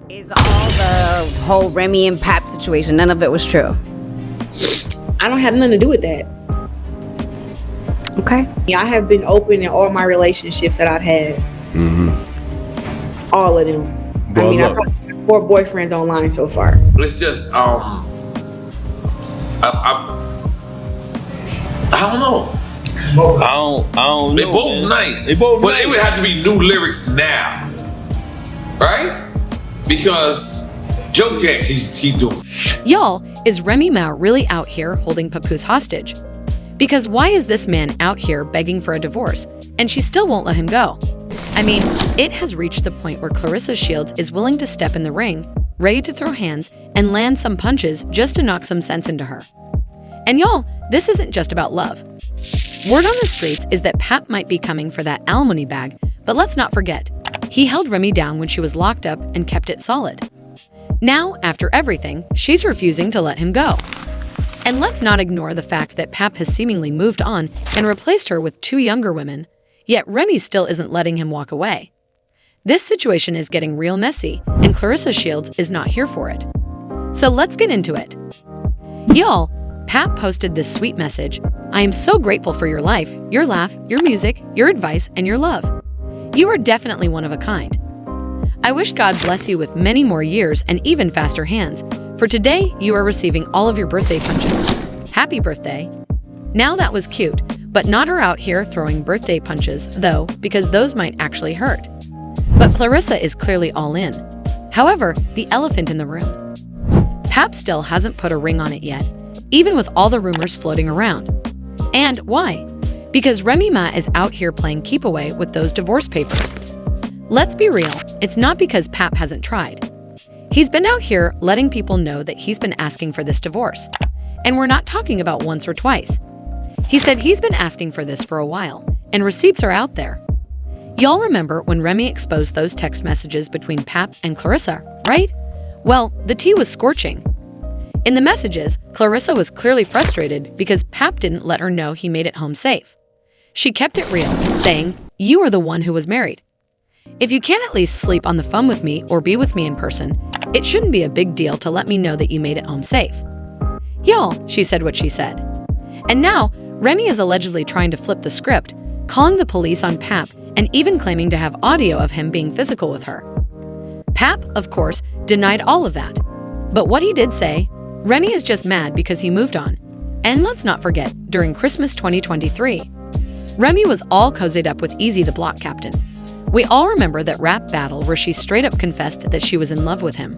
is all the whole Remy and Pap situation. None of it was true. I don't have nothing to do with that. Okay. I have been open in all my relationships that I've had. All of them. Well, I probably have 4 boyfriends online so far. It's just I don't know. I don't They're know. both man. nice. They both but nice. it would have to be new lyrics now. Right? Because Joe can't keep doing it. Y'all, is Remy Ma really out here holding Papoose hostage? Because why is this man out here begging for a divorce, and she still won't let him go? I mean, it has reached the point where Chleressa Shield is willing to step in the ring, ready to throw hands and land some punches just to knock some sense into her. And y'all, this isn't just about love. Word on the streets is that Pap might be coming for that alimony bag, but let's not forget, he held Remy down when she was locked up and kept it solid. Now, after everything, she's refusing to let him go. And let's not ignore the fact that Pap has seemingly moved on and replaced her with 2 younger women, yet Remy still isn't letting him walk away. This situation is getting real messy, and Chleressa Shield is not here for it. So let's get into it. Y'all, Pap posted this sweet message. I am so grateful for your life, your laugh, your music, your advice, and your love. You are definitely one of a kind. I wish God bless you with many more years and even faster hands. For today, you are receiving all of your birthday punches. Happy birthday. Now that was cute, but not her out here throwing birthday punches, though, because those might actually hurt. But Claressa is clearly all in. However, the elephant in the room. Pap still hasn't put a ring on it yet, even with all the rumors floating around. And why? Because Remy Ma is out here playing keep away with those divorce papers. Let's be real, it's not because Pap hasn't tried. He's been out here letting people know that he's been asking for this divorce. And we're not talking about once or twice. He said he's been asking for this for a while, and receipts are out there. Y'all remember when Remy exposed those text messages between Pap and Claressa, right? Well, the tea was scorching. In the messages, Claressa was clearly frustrated because Pap didn't let her know he made it home safe. She kept it real, saying, "You are the one who was married. If you can't at least sleep on the phone with me or be with me in person, it shouldn't be a big deal to let me know that you made it home safe." Y'all, she said what she said. And now, Remy is allegedly trying to flip the script, calling the police on Pap and even claiming to have audio of him being physical with her. Pap, of course, denied all of that. But what he did say, Remy is just mad because he moved on. And let's not forget, during Christmas 2023, Remy was all cozied up with Easy the Block Captain. We all remember that rap battle where she straight up confessed that she was in love with him.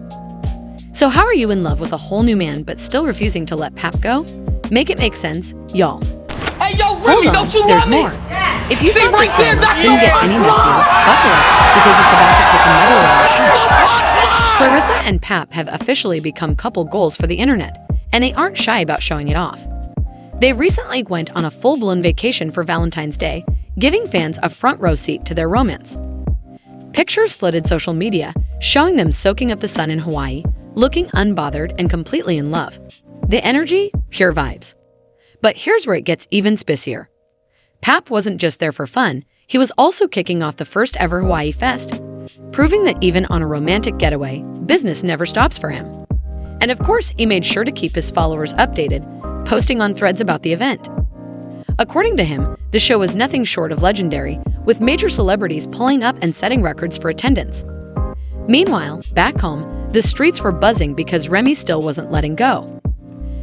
So how are you in love with a whole new man but still refusing to let Pap go? Make it make sense, y'all. Hey, yo, Hold Remy, on, don't you there's run me. more. If you See, thought this right there, drama that's couldn't get your any punchline. messier, buckle up, because it's about to take another round. Punchline. Claressa and Pap have officially become couple goals for the internet, and they aren't shy about showing it off. They recently went on a full-blown vacation for Valentine's Day, giving fans a front row seat to their romance. Pictures flooded social media, showing them soaking up the sun in Hawaii, looking unbothered and completely in love. The energy, pure vibes. But here's where it gets even spicier. Pap wasn't just there for fun, he was also kicking off the first ever Hawaii Fest, proving that even on a romantic getaway, business never stops for him. And of course, he made sure to keep his followers updated, posting on threads about the event. According to him, the show was nothing short of legendary, with major celebrities pulling up and setting records for attendance. Meanwhile, back home, the streets were buzzing because Remy still wasn't letting go.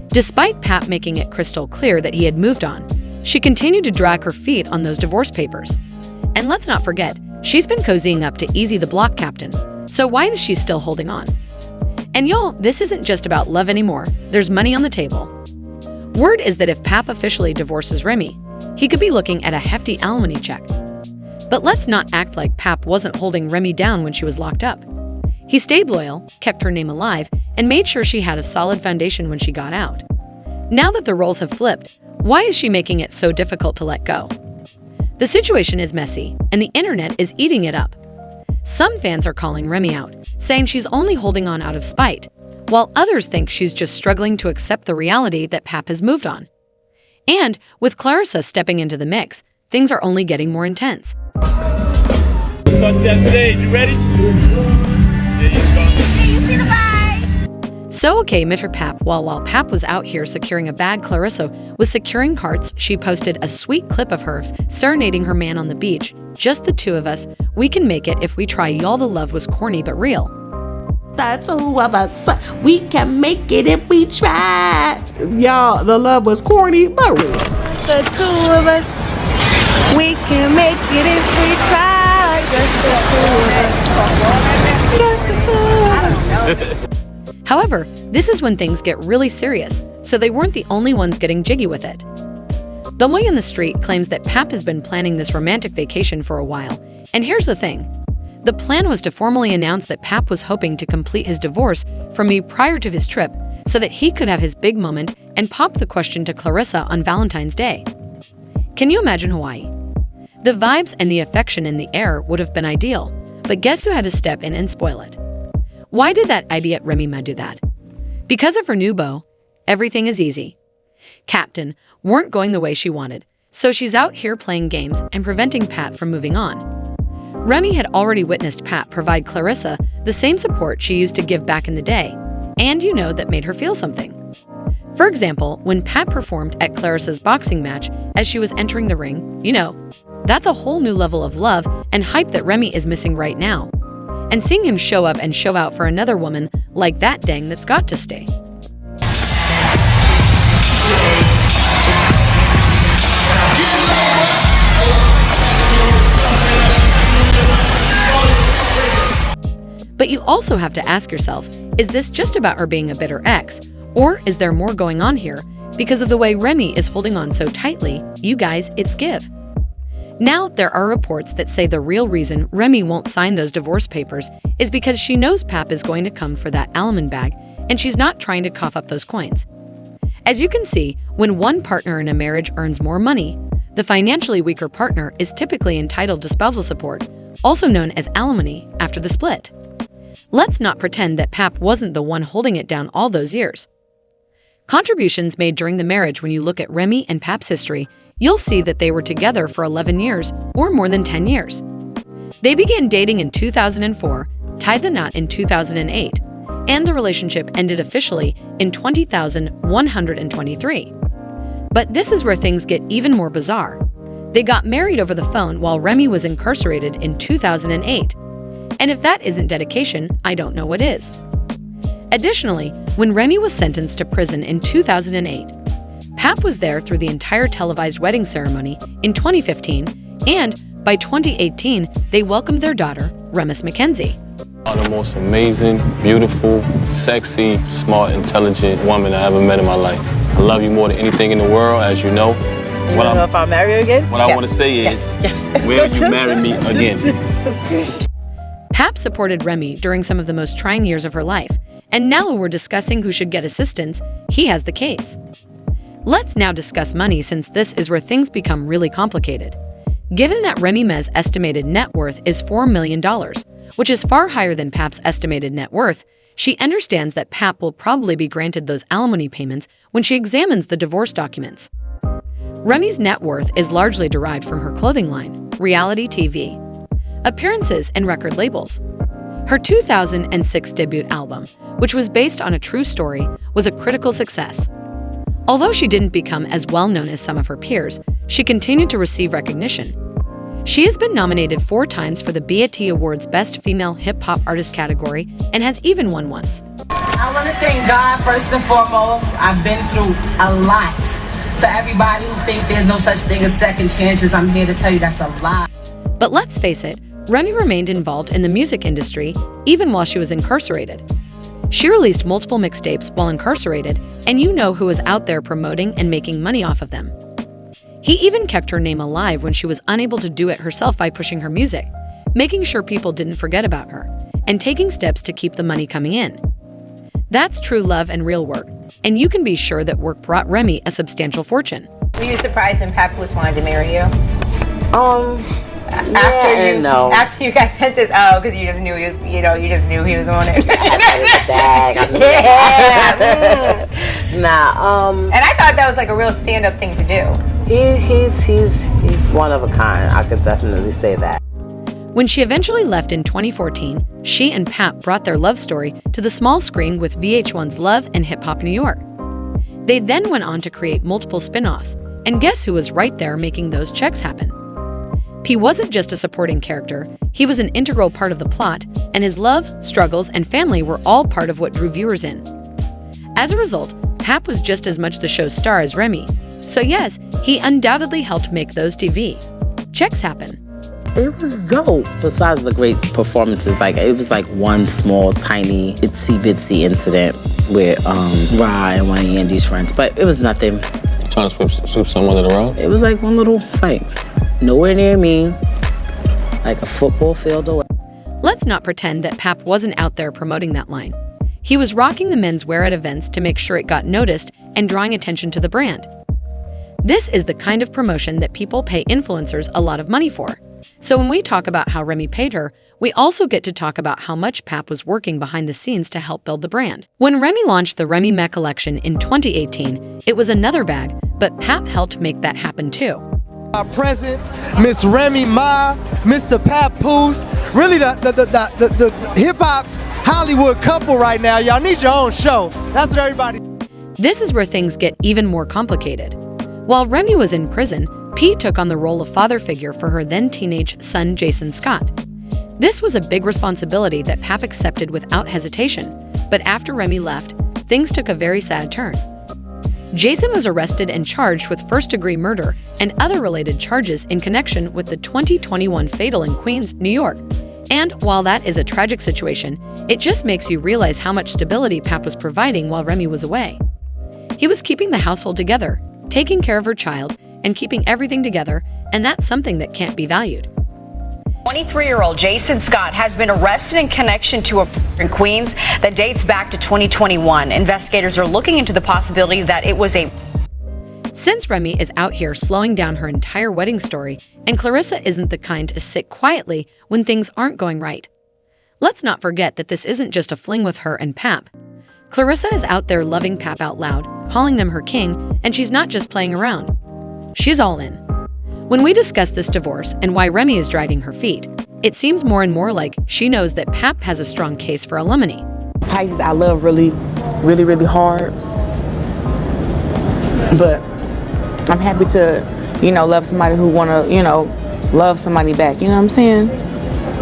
Despite Pap making it crystal clear that he had moved on, she continued to drag her feet on those divorce papers. And let's not forget, she's been cozying up to Easy the Block Captain, so why is she still holding on? And y'all, this isn't just about love anymore, there's money on the table. Word is that if Pap officially divorces Remy, he could be looking at a hefty alimony check. But let's not act like Pap wasn't holding Remy down when she was locked up. He stayed loyal, kept her name alive, and made sure she had a solid foundation when she got out. Now that the roles have flipped, why is she making it so difficult to let go? The situation is messy, and the internet is eating it up. Some fans are calling Remy out, saying she's only holding on out of spite, while others think she's just struggling to accept the reality that Pap has moved on. And with Claressa stepping into the mix, things are only getting more intense. Touchdown today, you ready? There you go. So okay, Mr. Pap, while Pap was out here securing a bag, Claressa was securing carts. She posted a sweet clip of her serenading her man on the beach. Just the two of us. We can make it if we try. Y'all, the love was corny but real. The two of us, we can make it if we try. Y'all, the love was corny but real. The two of us, we can make it if we try. Just the two of us. However, this is when things get really serious, so they weren't the only ones getting jiggy with it. The boy in the street claims that Pap has been planning this romantic vacation for a while, and here's the thing. The plan was to formally announce that Pap was hoping to complete his divorce from me prior to his trip so that he could have his big moment and pop the question to Claressa on Valentine's Day. Can you imagine Hawaii? The vibes and the affection in the air would have been ideal, but guess who had to step in and spoil it? Why did that idiot Remy Ma do that? Because of her new beau, everything is easy. Captain weren't going the way she wanted, so she's out here playing games and preventing Pat from moving on. Remy had already witnessed Pat provide Claressa the same support she used to give back in the day, and that made her feel something. For example, when Pat performed at Claressa's boxing match as she was entering the ring, that's a whole new level of love and hype that Remy is missing right now. And seeing him show up and show out for another woman like that, dang, that's got to stay. But you also have to ask yourself, is this just about her being a bitter ex? Or is there more going on here? Because of the way Remy is holding on so tightly, you guys, it's give. Now, there are reports that say the real reason Remy won't sign those divorce papers is because she knows Pap is going to come for that alimony bag, and she's not trying to cough up those coins. As you can see, when one partner in a marriage earns more money, the financially weaker partner is typically entitled to spousal support, also known as alimony, after the split. Let's not pretend that Pap wasn't the one holding it down all those years. Contributions made during the marriage. When you look at Remy and Pap's history, you'll see that they were together for 11 years or more than 10 years. They began dating in 2004, tied the knot in 2008, and the relationship ended officially in 20,123. But this is where things get even more bizarre. They got married over the phone while Remy was incarcerated in 2008. And if that isn't dedication, I don't know what is. Additionally, when Remy was sentenced to prison in 2008, Pap was there through the entire televised wedding ceremony in 2015, and by 2018, they welcomed their daughter, Remus Mackenzie. The most amazing, beautiful, sexy, smart, intelligent woman I ever met in my life. I love you more than anything in the world, as you know. You want to know if I'll marry you again? What I want to say is, will you marry me again? Pap supported Remy during some of the most trying years of her life, and now when we're discussing who should get assistance, he has the case. Let's now discuss money, since this is where things become really complicated. Given that Remy Ma's estimated net worth is $4 million, which is far higher than Pap's estimated net worth, she understands that Pap will probably be granted those alimony payments when she examines the divorce documents. Remy's net worth is largely derived from her clothing line, reality TV, appearances, and record labels. Her 2006 debut album, which was based on a true story, was a critical success. Although she didn't become as well known as some of her peers, she continued to receive recognition. She has been nominated 4 times for the BET Awards Best Female Hip Hop Artist category and has even won once. I want to thank God first and foremost. I've been through a lot. To everybody who think there's no such thing as second chances, I'm here to tell you that's a lie. But let's face it, Remy remained involved in the music industry even while she was incarcerated. She released multiple mixtapes while incarcerated, and you know who was out there promoting and making money off of them. He even kept her name alive when she was unable to do it herself by pushing her music, making sure people didn't forget about her, and taking steps to keep the money coming in. That's true love and real work, and you can be sure that work brought Remy a substantial fortune. Were you surprised when Papoose wanted to marry you? After you guys sent this, because you just knew he was, you just knew he was on it. And I thought that was like a real stand-up thing to do. He's one of a kind. I could definitely say that. When she eventually left in 2014, she and Pap brought their love story to the small screen with VH1's Love and Hip Hop New York. They then went on to create multiple spin-offs, and guess who was right there making those checks happen? P wasn't just a supporting character, he was an integral part of the plot, and his love, struggles, and family were all part of what drew viewers in. As a result, Pap was just as much the show's star as Remy. So yes, he undoubtedly helped make those TV checks happen. It was dope. Besides the great performances, it was one small, tiny, itsy-bitsy incident with Ra and one of Yandy's friends, but it was nothing. Trying to sweep someone under the rug? It was one little fight. Nowhere near me, like a football field away. Let's not pretend that Pap wasn't out there promoting that line. He was rocking the men's wear at events to make sure it got noticed and drawing attention to the brand. This is the kind of promotion that people pay influencers a lot of money for. So when we talk about how Remy paid her, we also get to talk about how much Pap was working behind the scenes to help build the brand. When Remy launched the Remy Ma collection in 2018, it was another bag, but Pap helped make that happen too. Our presence, Miss Remy Ma, Mr. Papoose, really the hip-hop's Hollywood couple right now. Y'all need your own show. That's what everybody... This is where things get even more complicated. While Remy was in prison, P took on the role of father figure for her then teenage son, Jason Scott. This was a big responsibility that Pap accepted without hesitation, but after Remy left, things took a very sad turn. Jason was arrested and charged with first-degree murder and other related charges in connection with the 2021 fatal in Queens, New York. And while that is a tragic situation, it just makes you realize how much stability Pap was providing while Remy was away. He was keeping the household together, taking care of her child, and keeping everything together, and that's something that can't be valued. 23-year-old Jason Scott has been arrested in connection to a in Queens that dates back to 2021. Investigators are looking into the possibility that it was a... Since Remy is out here slowing down her entire wedding story, and Chleressa isn't the kind to sit quietly when things aren't going right. Let's not forget that this isn't just a fling with her and Pap. Chleressa is out there loving Pap out loud, calling them her king, and she's not just playing around. She's all in. When we discuss this divorce and why Remy is dragging her feet, it seems more and more like she knows that Pap has a strong case for alimony. Pisces, I love really hard. But I'm happy to, love somebody who want to, love somebody back. You know what I'm saying?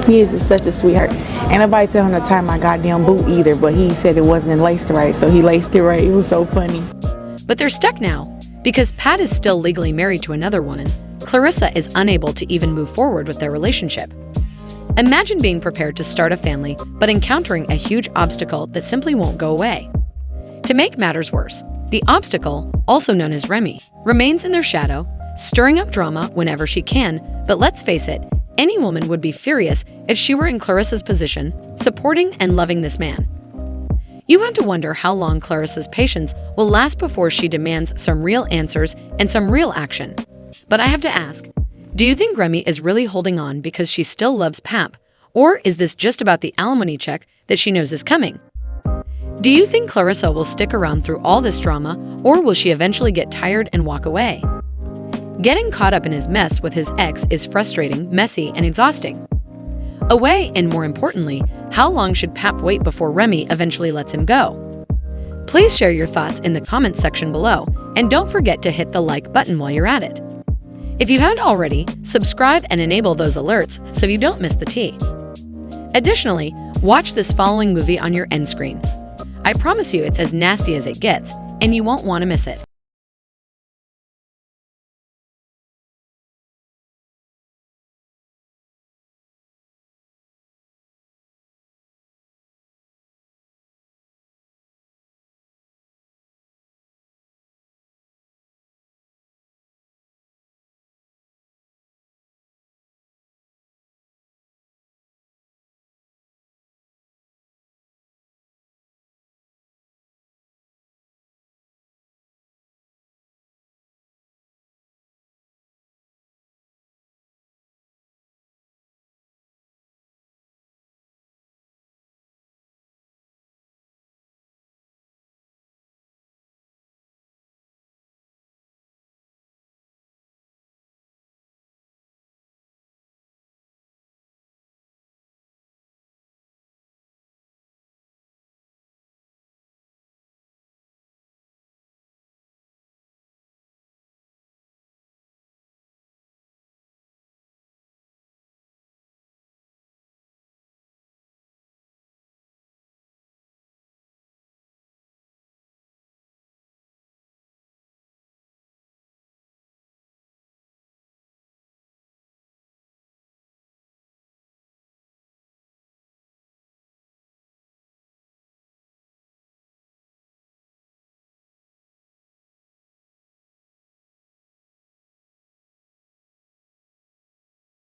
He is just such a sweetheart. Ain't nobody tell him to tie my goddamn boot either, but he said it wasn't laced right, so he laced it right. It was so funny. But they're stuck now. Because Pat is still legally married to another woman, Chleressa is unable to even move forward with their relationship. Imagine being prepared to start a family, but encountering a huge obstacle that simply won't go away. To make matters worse, the obstacle, also known as Remy, remains in their shadow, stirring up drama whenever she can, but let's face it, any woman would be furious if she were in Chleressa's position, supporting and loving this man. You have to wonder how long Chleressa's patience will last before she demands some real answers and some real action. But I have to ask, do you think Remy is really holding on because she still loves Pap, or is this just about the alimony check that she knows is coming? Do you think Chleressa will stick around through all this drama, or will she eventually get tired and walk away? Getting caught up in his mess with his ex is frustrating, messy, and exhausting. Away, and more importantly, how long should Pap wait before Remy eventually lets him go? Please share your thoughts in the comments section below, and don't forget to hit the like button while you're at it. If you haven't already, subscribe and enable those alerts so you don't miss the tea. Additionally, watch this following movie on your end screen. I promise you it's as nasty as it gets, and you won't want to miss it.